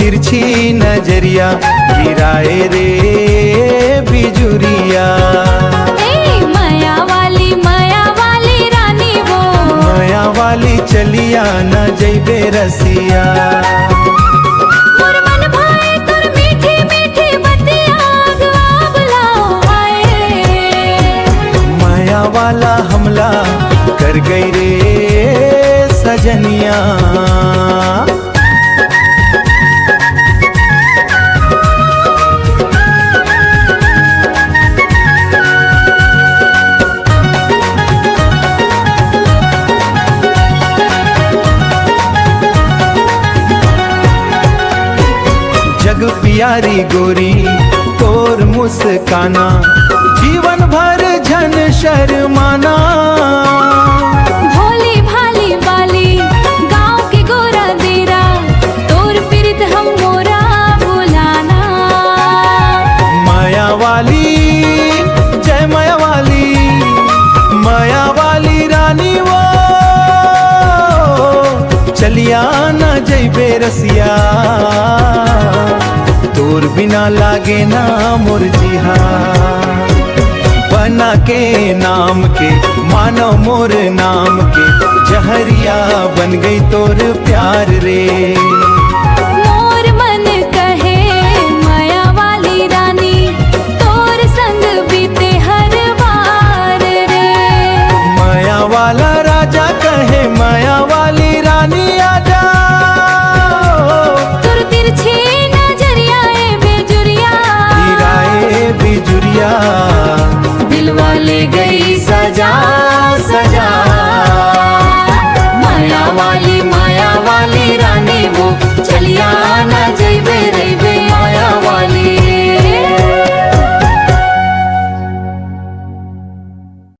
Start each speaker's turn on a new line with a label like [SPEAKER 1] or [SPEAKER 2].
[SPEAKER 1] तिरछी नजरिया गिराए रे बिजुरिया।
[SPEAKER 2] माया वाली रानी वो
[SPEAKER 1] माया वाली चलिया न जैबे रसिया। माया वाला हमला कर गई रे सजनिया। जग प्यारी गोरी तोर मुस्काना जीवन भर झन शर्माना।
[SPEAKER 2] भोली भाली वाली गांव के गोरा देरा तोर प्रीत हम मोरा बुलाना।
[SPEAKER 1] माया वाली जय माया वाली रानी वो चलिया न जैबे रसिया। तोर बिना लागे ना मुरझिया। बना के नाम के मानो मोर नाम के जहरिया बन गई तोर प्यार रे।